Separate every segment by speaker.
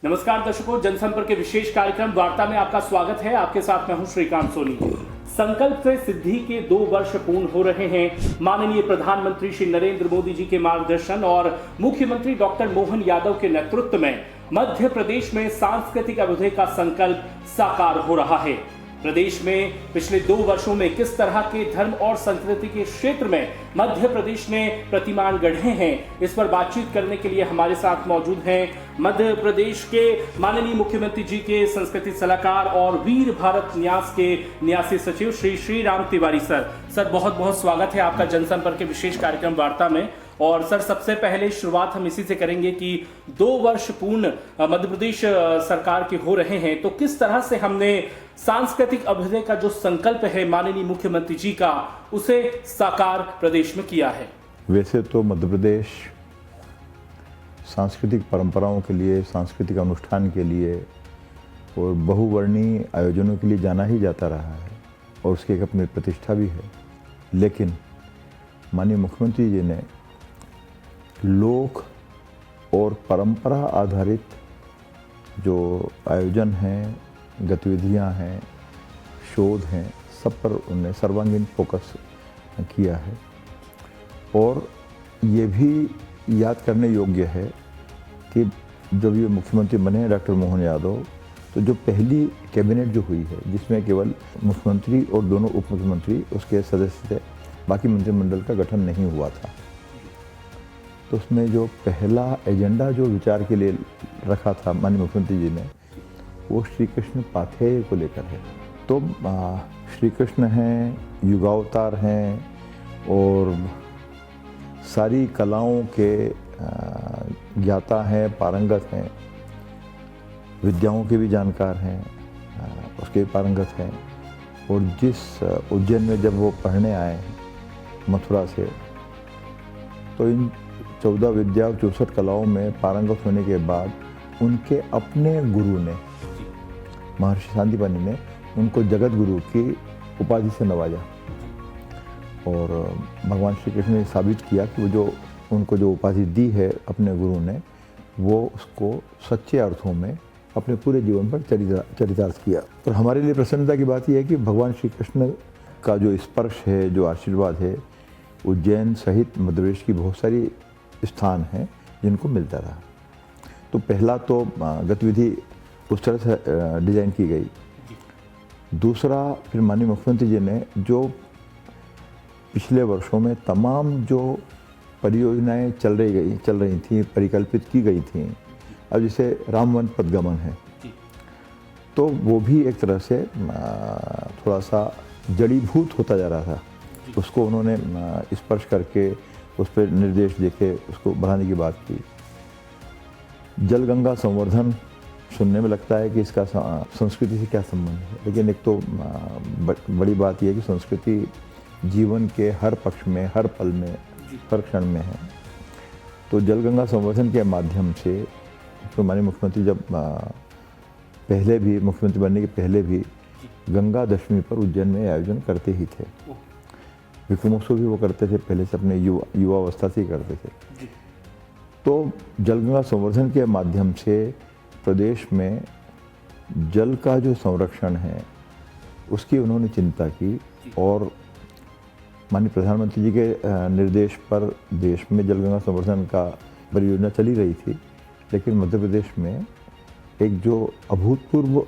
Speaker 1: नमस्कार दर्शकों, जनसंपर्क के विशेष कार्यक्रम वार्ता में आपका स्वागत है। आपके साथ मैं हूं श्रीकांत सोनी। संकल्प से सिद्धि के 2 वर्ष पूर्ण हो रहे हैं। माननीय प्रधानमंत्री श्री नरेंद्र मोदी जी के मार्गदर्शन और मुख्यमंत्री डॉक्टर मोहन यादव के नेतृत्व में मध्य प्रदेश में सांस्कृतिक अभ्युदय का संकल्प साकार हो रहा है। प्रदेश में पिछले 2 वर्षों में किस तरह के धर्म और संस्कृति के क्षेत्र में मध्य प्रदेश ने प्रतिमान गढ़े हैं, इस पर बातचीत करने के लिए हमारे साथ मौजूद हैं मध्य प्रदेश के माननीय मुख्यमंत्री जी के संस्कृति सलाहकार और वीर भारत न्यास के न्यासी सचिव श्री श्रीराम तिवारी सर बहुत बहुत स्वागत है आपका जनसंपर्क के विशेष कार्यक्रम वार्ता में। और सर, सबसे पहले शुरुआत हम इसी से करेंगे कि 2 वर्ष पूर्ण मध्य प्रदेश सरकार के हो रहे हैं, तो किस तरह से हमने सांस्कृतिक अभ्युदय का जो संकल्प है माननीय मुख्यमंत्री जी का, उसे साकार प्रदेश में किया है।
Speaker 2: वैसे तो मध्य प्रदेश सांस्कृतिक परंपराओं के लिए, सांस्कृतिक अनुष्ठान के लिए और बहुवर्णीय आयोजनों के लिए जाना ही जाता रहा है और उसकी एक अपनी प्रतिष्ठा भी है। लेकिन माननीय मुख्यमंत्री जी ने लोक और परंपरा आधारित जो आयोजन हैं, गतिविधियां हैं, शोध हैं, सब पर उन्हें सर्वांगीण फोकस किया है। और ये भी याद करने योग्य है कि जब ये मुख्यमंत्री बने डॉक्टर मोहन यादव, तो जो पहली कैबिनेट जो हुई है जिसमें केवल मुख्यमंत्री और दोनों उप मुख्यमंत्री उसके सदस्य थे, बाकी मंत्रिमंडल का गठन नहीं हुआ था, तो उसमें जो पहला एजेंडा जो विचार के लिए रखा था माननीय मुख्यमंत्री जी ने, वो श्री कृष्ण पाथेय को लेकर है। तो श्री कृष्ण हैं, युगावतार हैं और सारी कलाओं के ज्ञाता हैं, पारंगत हैं, विद्याओं के भी जानकार हैं, उसके पारंगत हैं। और जिस उज्जैन में जब वो पढ़ने आए मथुरा से, तो इन 14 विद्या और 64 कलाओं में पारंगत होने के बाद उनके अपने गुरु ने, महर्षि सांदीपनि ने, उनको जगत गुरु की उपाधि से नवाजा। और भगवान श्री कृष्ण ने साबित किया कि वो जो उनको जो उपाधि दी है अपने गुरु ने, वो उसको सच्चे अर्थों में अपने पूरे जीवन पर चरितार्थ किया। और हमारे लिए प्रसन्नता की बात यह है कि भगवान श्री कृष्ण का जो स्पर्श है, जो आशीर्वाद है, उज्जैन सहित मध्य प्रदेश की बहुत सारी स्थान हैं जिनको मिलता रहा। तो पहला तो गतिविधि उस तरह से डिज़ाइन की गई। दूसरा, फिर माननीय मुख्यमंत्री जी ने जो पिछले वर्षों में तमाम जो परियोजनाएं चल रही थी, परिकल्पित की गई थी, अब जैसे रामवन पदगमन है, तो वो भी एक तरह से थोड़ा सा जड़ीभूत होता जा रहा था। उसको उन्होंने स्पर्श करके उस पर निर्देश देके उसको बढ़ाने की बात की। जल गंगा संवर्धन सुनने में लगता है कि इसका संस्कृति से क्या संबंध है, लेकिन एक तो बड़ी बात यह है कि संस्कृति जीवन के हर पक्ष में, हर पल में, हर क्षण में है। तो जल गंगा संवर्धन के माध्यम से तो माननीय मुख्यमंत्री जब पहले भी मुख्यमंत्री बनने के पहले भी गंगा दशमी पर उज्जैन में आयोजन करते ही थे। विक्रमोत्सव भी वो करते थे, पहले से अपने युवावस्था से ही करते थे। तो जलगंगा संवर्धन के माध्यम से प्रदेश में जल का जो संरक्षण है उसकी उन्होंने चिंता की। और माननीय प्रधानमंत्री जी के निर्देश पर देश में जलगंगा संवर्धन का परियोजना चली रही थी, लेकिन मध्य प्रदेश में एक जो अभूतपूर्व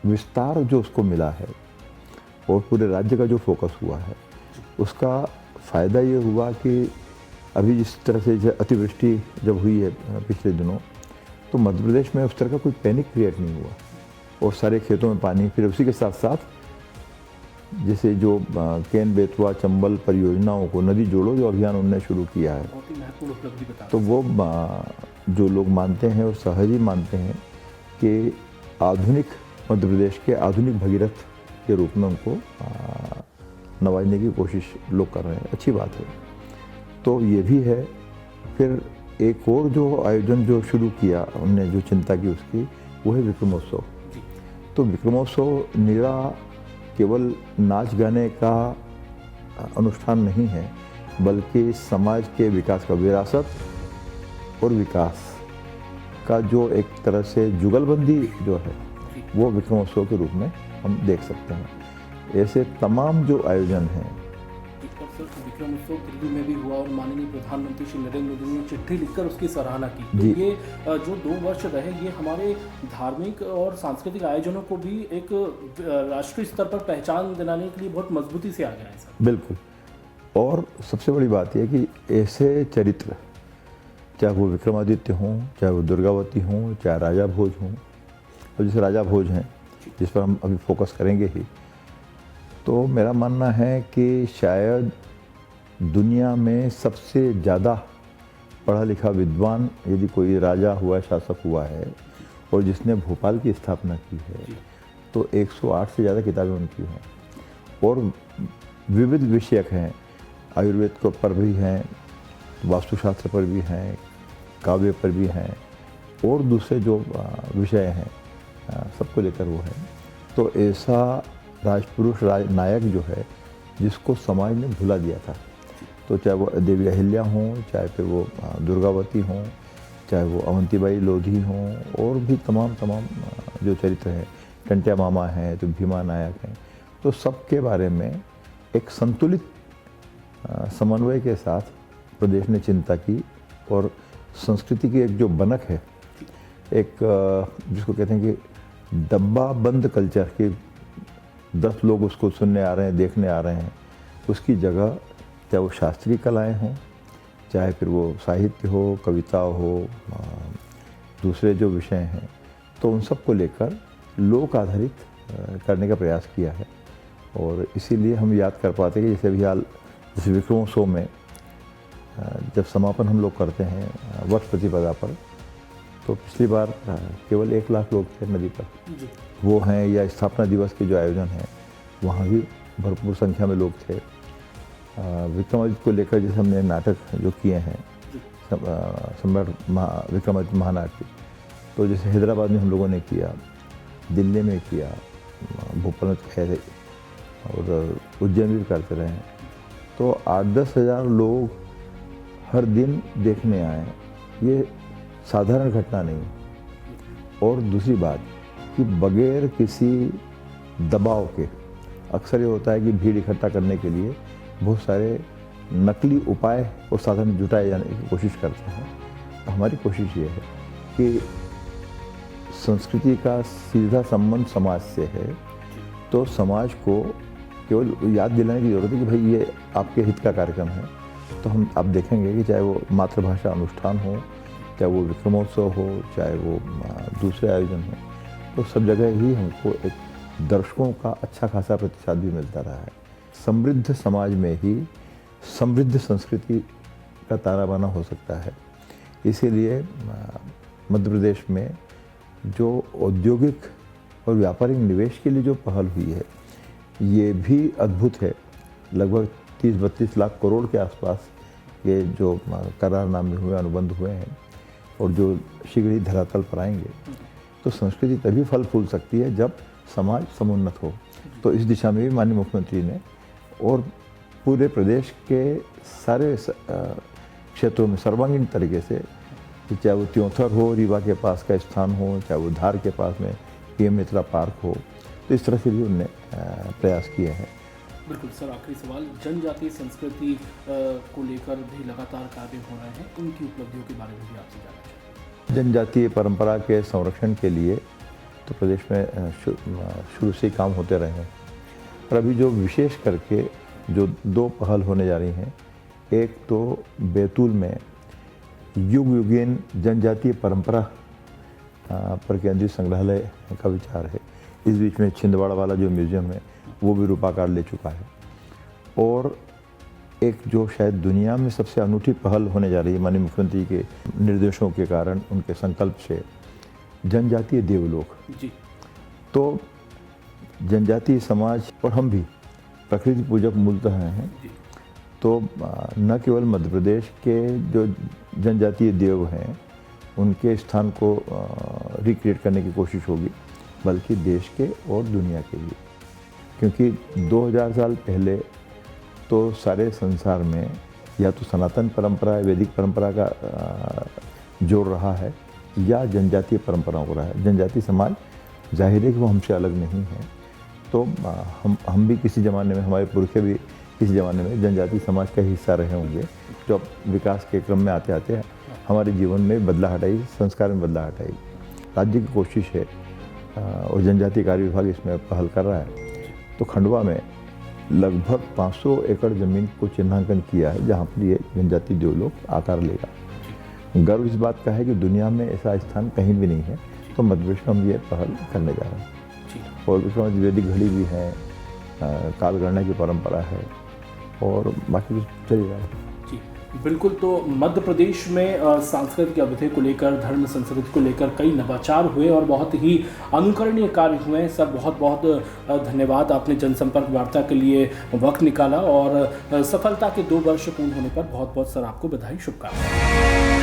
Speaker 2: विस्तार जो उसको मिला है और पूरे राज्य का जो फोकस हुआ है, उसका फ़ायदा ये हुआ कि अभी जिस तरह से अतिवृष्टि जब हुई है पिछले दिनों, तो मध्य प्रदेश में उस तरह का कोई पैनिक क्रिएट नहीं हुआ और सारे खेतों में पानी। फिर उसी के साथ साथ जैसे जो केन बेतवा चंबल परियोजनाओं को नदी जोड़ो जो अभियान उन्होंने शुरू किया है, तो वो जो लोग मानते हैं और सहज ही मानते हैं कि आधुनिक मध्य प्रदेश के आधुनिक भगीरथ के रूप में उनको नवाजने की कोशिश लोग कर रहे हैं। अच्छी बात है। तो ये भी है। फिर एक और जो आयोजन जो शुरू किया उनने, जो चिंता की उसकी, वो है विक्रमोत्सव। तो विक्रमोत्सव निरा केवल नाच गाने का अनुष्ठान नहीं है, बल्कि समाज के विकास का, विरासत और विकास का जो एक तरह से जुगलबंदी जो है वो विक्रमोत्सव के रूप में हम देख सकते हैं। ऐसे तमाम जो आयोजन हैं,
Speaker 1: विक्रम उत्सव दिल्ली में भी हुआ और माननीय प्रधानमंत्री श्री नरेंद्र मोदी ने चिट्ठी लिखकर उसकी सराहना की। तो
Speaker 2: जी।
Speaker 1: ये जो 2 वर्ष रहे, ये हमारे धार्मिक और सांस्कृतिक आयोजनों को भी एक राष्ट्रीय स्तर पर पहचान दिलाने के लिए बहुत मजबूती से आ गया है सर।
Speaker 2: बिल्कुल। और सबसे बड़ी बात यह कि ऐसे चरित्र, चाहे वो विक्रमादित्य हों, चाहे वो दुर्गावती हों, चाहे राजा भोज हों, और जैसे राजा भोज हैं जिस पर हम अभी फोकस करेंगे ही, तो मेरा मानना है कि शायद दुनिया में सबसे ज़्यादा पढ़ा लिखा विद्वान यदि कोई राजा हुआ, शासक हुआ है और जिसने भोपाल की स्थापना की है, तो 108 से ज़्यादा किताबें उनकी हैं और विविध विषयक हैं। आयुर्वेद के पर भी हैं, वास्तुशास्त्र पर भी हैं, काव्य पर भी हैं और दूसरे जो विषय हैं सबको लेकर वो है। तो ऐसा राजपुरुष, राजनायक जो है जिसको समाज ने भुला दिया था, तो चाहे वो देवी अहिल्या हों, चाहे फिर वो दुर्गावती हों, चाहे वो अवंतीबाई लोधी हों और भी तमाम जो चरित्र हैं, टंट्या मामा हैं, तो भीमा नायक हैं, तो सबके बारे में एक संतुलित समन्वय के साथ प्रदेश ने चिंता की और संस्कृति की एक जो बनक है, एक जिसको कहते हैं कि डब्बा बंद कल्चर के 10 लोग उसको सुनने आ रहे हैं, देखने आ रहे हैं, उसकी जगह चाहे वो शास्त्रीय कलाएं हों, चाहे फिर वो साहित्य हो, कविता हो, दूसरे जो विषय हैं, तो उन सब को लेकर लोक आधारित करने का प्रयास किया है। और इसीलिए हम याद कर पाते हैं कि जैसे अभी हाल जैसे विक्रमोत्सव में जब समापन हम लोग करते हैं वर्ष प्रतिपदा पर, तो पिछली बार केवल 1 लाख लोग थे नदी पर, वो हैं, या स्थापना दिवस के जो आयोजन हैं वहाँ भी भरपूर संख्या में लोग थे। विक्रमादित्य को लेकर जैसे हमने नाटक जो किए हैं, सम्राट विक्रमादित्य महानाट्य, तो जैसे हैदराबाद में हम लोगों ने किया, दिल्ली में किया, भोपाल में खैर और उज्जैन भी करते रहे हैं, तो 8-10 हज़ार लोग हर दिन देखने आए, ये साधारण घटना नहीं। और दूसरी बात कि बगैर किसी दबाव के, अक्सर ये होता है कि भीड़ इकट्ठा करने के लिए बहुत सारे नकली उपाय और साधन जुटाए जाने की कोशिश करते हैं। तो हमारी कोशिश ये है कि संस्कृति का सीधा संबंध समाज से है, तो समाज को केवल याद दिलाने की ज़रूरत है कि भाई ये आपके हित का कार्यक्रम है। तो हम आप देखेंगे कि चाहे वो मातृभाषा अनुष्ठान हो, चाहे वो विक्रमोत्सव हो, चाहे वो दूसरे आयोजन हो, तो सब जगह ही हमको एक दर्शकों का अच्छा खासा प्रतिसाद भी मिलता रहा है। समृद्ध समाज में ही समृद्ध संस्कृति का ताना बाना हो सकता है। इसीलिए मध्य प्रदेश में जो औद्योगिक और व्यापारिक निवेश के लिए जो पहल हुई है, ये भी अद्भुत है। लगभग 30-32 लाख करोड़ के आसपास ये जो करारनामे हुए, अनुबंध हुए हैं और जो शीघ्र ही धरातल पर आएंगे, तो संस्कृति तभी फल फूल सकती है जब समाज समुन्नत हो। तो इस दिशा में भी माननीय मुख्यमंत्री ने और पूरे प्रदेश के सारे क्षेत्रों में सर्वांगीण तरीके से, चाहे वो त्योंथर हो, रीवा के पास का स्थान हो, चाहे वो धार के पास में PM मित्रा पार्क हो, तो इस तरह से भी उनने प्रयास किए हैं।
Speaker 1: बिल्कुल सर, आखिरी सवाल, जनजातीय संस्कृति को लेकर भी लगातार कार्य हो रहे हैं, उनकी उपलब्धियों के बारे में भी आपसे जानना चाहेंगे।
Speaker 2: जनजातीय परंपरा के संरक्षण के लिए तो प्रदेश में शुरू से ही काम होते रहे हैं, और अभी जो विशेष करके जो 2 पहल होने जा रही हैं, एक तो बैतूल में युग युगीन जनजातीय परंपरा पर केंद्रित संग्रहालय का विचार है। इस बीच में छिंदवाड़ा वाला जो म्यूज़ियम है वो भी रूपाकार ले चुका है। और एक जो शायद दुनिया में सबसे अनूठी पहल होने जा रही है माननीय मुख्यमंत्री के निर्देशों के कारण, उनके संकल्प से, जनजातीय देवलोक।
Speaker 1: जी।
Speaker 2: तो जनजातीय समाज और हम भी प्रकृति पूजक मूलतः हैं, तो न केवल मध्य प्रदेश के जो जनजातीय देव हैं उनके स्थान को रिक्रिएट करने की कोशिश होगी, बल्कि देश के और दुनिया के लिए। क्योंकि 2000 साल पहले तो सारे संसार में या तो सनातन परंपरा, वैदिक परंपरा का जोर रहा है, या जनजातीय परंपराओं को रहा है। जनजातीय समाज जाहिर है कि वो हमसे अलग नहीं है, तो हम भी किसी ज़माने में, हमारे पुरखे भी किसी ज़माने में जनजातीय समाज का हिस्सा रहे होंगे, जो अब विकास के क्रम में आते आते हमारे जीवन में बदलाहट आई, संस्कार में बदलाहट आई। राज्य की कोशिश है और जनजातीय कार्य विभाग इसमें पहल कर रहा है, तो खंडवा में लगभग 500 एकड़ ज़मीन को चिन्हांकन किया है जहाँ पर ये जनजातीय देवलोक आकार लेगा। गर्व इस बात का है कि दुनिया में ऐसा स्थान कहीं भी नहीं है, तो मध्य प्रदेश में हम ये पहल करने जा रहे हैं। और उसमें वैदिक घड़ी भी है, कालगणना की परंपरा है और बाकी कुछ चल रहा है।
Speaker 1: जी बिल्कुल। तो मध्य प्रदेश में सांस्कृतिक अवधि को लेकर, धर्म संस्कृति को लेकर कई नवाचार हुए और बहुत ही अनुकरणीय कार्य हुए हैं। सर बहुत बहुत धन्यवाद, आपने जनसंपर्क वार्ता के लिए वक्त निकाला और सफलता के 2 वर्ष पूर्ण होने पर बहुत बहुत सर आपको बधाई, शुभकामनाएं।